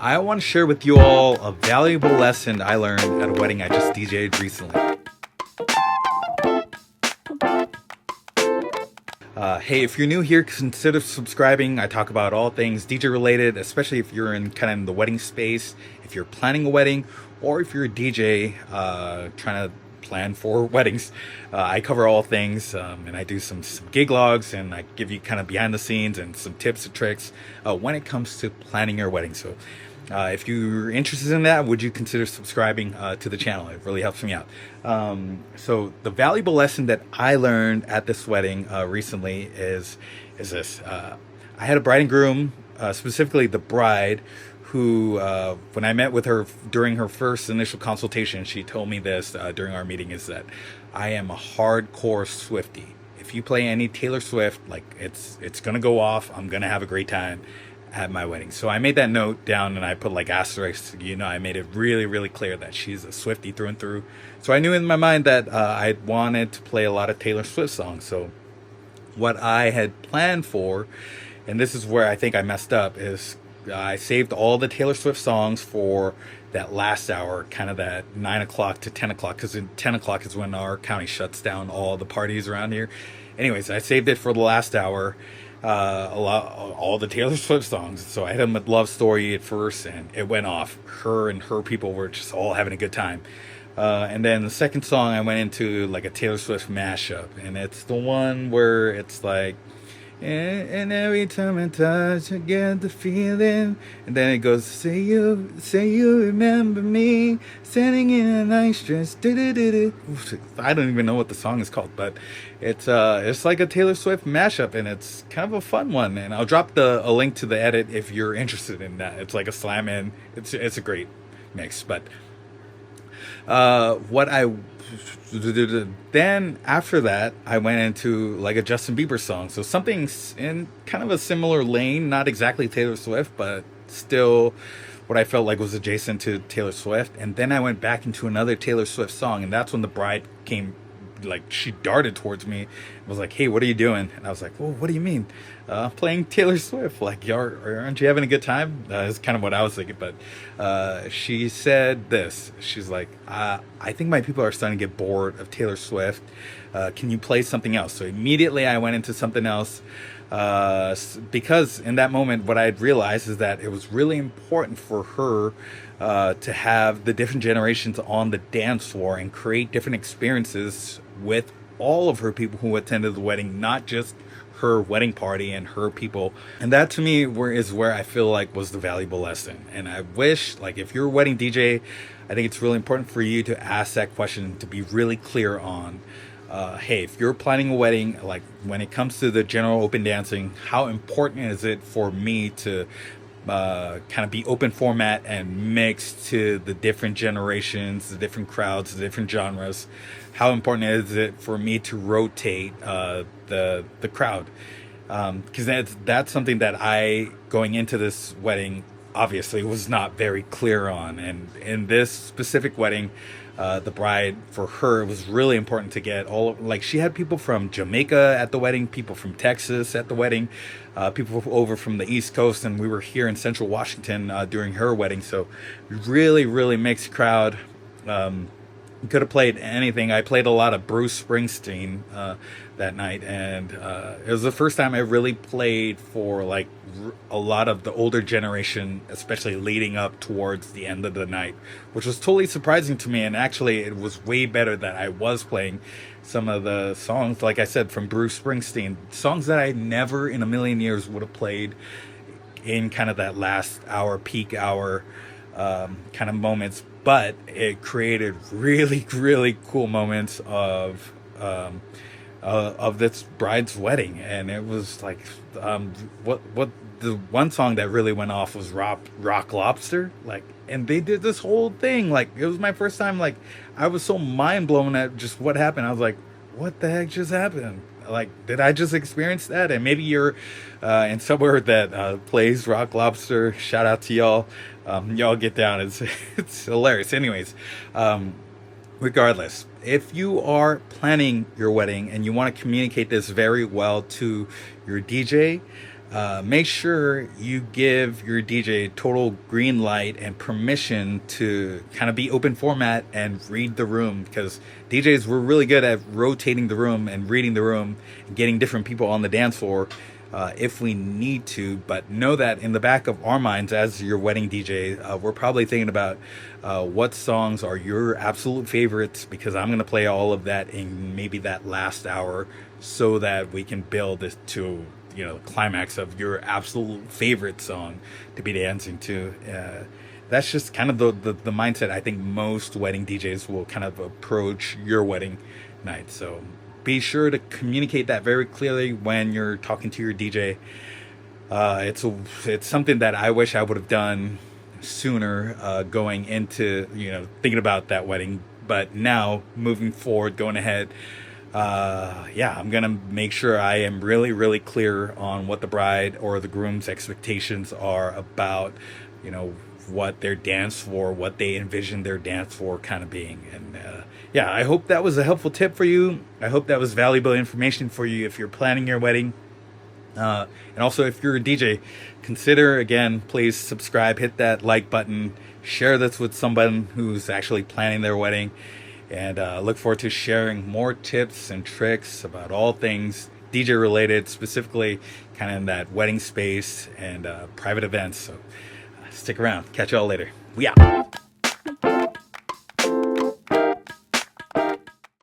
I want to share with you all a valuable lesson I learned at a wedding I just DJ'd recently. Hey, if you're new here, consider subscribing. I talk about all things DJ related, especially if you're in kind of in the wedding space, if you're planning a wedding, or if you're a DJ trying to plan for weddings. I cover all things, and I do some gig logs, and I give you kind of behind the scenes and some tips and tricks when it comes to planning your wedding. So if you're interested in that, would you consider subscribing to the channel? It really helps me out. So the valuable lesson that I learned at this wedding recently is this. I had a bride and groom, specifically the bride, who, when I met with her during her first initial consultation, she told me this during our meeting, is that I am a hardcore Swifty. If you play any Taylor Swift, like it's gonna go off. I'm gonna have a great time at my wedding. So I made that note down and I put like asterisks, I made it really, really clear that she's a Swiftie through and through. So I knew in my mind that I wanted to play a lot of Taylor Swift songs. So what I had planned for, and this is where I think I messed up, is I saved all the Taylor Swift songs for that last hour, kind of that 9 o'clock to 10 o'clock, because 10 o'clock is when our county shuts down all the parties around here. Anyways, I saved it for the last hour. All the Taylor Swift songs. So I had them with Love Story at first, and it went off. Her and her people were just all having a good time. And then the second song, I went into like a Taylor Swift mashup, and it's the one where it's like, and every time I touch, I get the feeling. And then it goes, say you remember me, standing in a nice dress. I don't even know what the song is called, but it's like a Taylor Swift mashup, and it's kind of a fun one. And I'll drop a link to the edit if you're interested in that. It's like a slam in. It's a great mix. But then after that, I went into like a Justin Bieber song. So something in kind of a similar lane, not exactly Taylor Swift, but still what I felt like was adjacent to Taylor Swift. And then I went back into another Taylor Swift song, and that's when the bride came, like she darted towards me and was like, hey, what are you doing? And I was like, well, what do you mean? Playing Taylor Swift. Like, aren't you having a good time? That's kind of what I was thinking. But she said this. She's like, I think my people are starting to get bored of Taylor Swift. Can you play something else? So immediately I went into something else, because in that moment what I had realized is that it was really important for her to have the different generations on the dance floor and create different experiences with all of her people who attended the wedding, not just her wedding party and her people. And that to me is where I feel like was the valuable lesson. And I wish, like, if you're a wedding DJ, I think it's really important for you to ask that question, to be really clear on, hey, if you're planning a wedding, like when it comes to the general open dancing, how important is it for me to kind of be open format and mix to the different generations, the different crowds, the different genres? How important is it for me to rotate the crowd? Because that's something that I, going into this wedding, obviously was not very clear on. And in this specific wedding, the bride, for her, it was really important to get she had people from Jamaica at the wedding, people from Texas at the wedding, people over from the East Coast, and we were here in Central Washington during her wedding. So really, really mixed crowd. Could have played anything. I played a lot of Bruce Springsteen that night, and it was the first time I really played for like a lot of the older generation, especially leading up towards the end of the night, which was totally surprising to me. And actually it was way better that I was playing some of the songs, like I said, from Bruce Springsteen, songs that I never in a million years would have played in kind of that last hour, peak hour kind of moments. But it created really, really cool moments of this bride's wedding. And it was like, what the one song that really went off was Rock Lobster. Like, and they did this whole thing. Like, it was my first time. Like, I was so mind blown at just what happened. I was like, what the heck just happened? Like, did I just experience that? And maybe you're in somewhere that plays Rock Lobster. Shout out to y'all. Y'all get down. It's hilarious. Anyways, regardless, if you are planning your wedding and you want to communicate this very well to your DJ, make sure you give your DJ total green light and permission to kind of be open format and read the room, because DJs were really good at rotating the room and reading the room and getting different people on the dance floor if we need to. But know that in the back of our minds as your wedding DJ, we're probably thinking about what songs are your absolute favorites, because I'm going to play all of that in maybe that last hour so that we can build this to, you know, the climax of your absolute favorite song to be dancing to. That's just kind of the mindset I think most wedding DJs will kind of approach your wedding night. So be sure to communicate that very clearly when you're talking to your DJ. It's something that I wish I would have done sooner, going into, you know, thinking about that wedding. But now moving forward, going ahead, I'm gonna make sure I am really, really clear on what the bride or the groom's expectations are about, you know, what their dance floor, what they envision their dance floor kind of being. And I hope that was a helpful tip for you. I hope that was valuable information for you if you're planning your wedding. And also, if you're a DJ, consider, again, please subscribe, hit that like button, share this with someone who's actually planning their wedding. And look forward to sharing more tips and tricks about all things DJ related, specifically kind of in that wedding space and private events. So stick around. Catch y'all later. We out.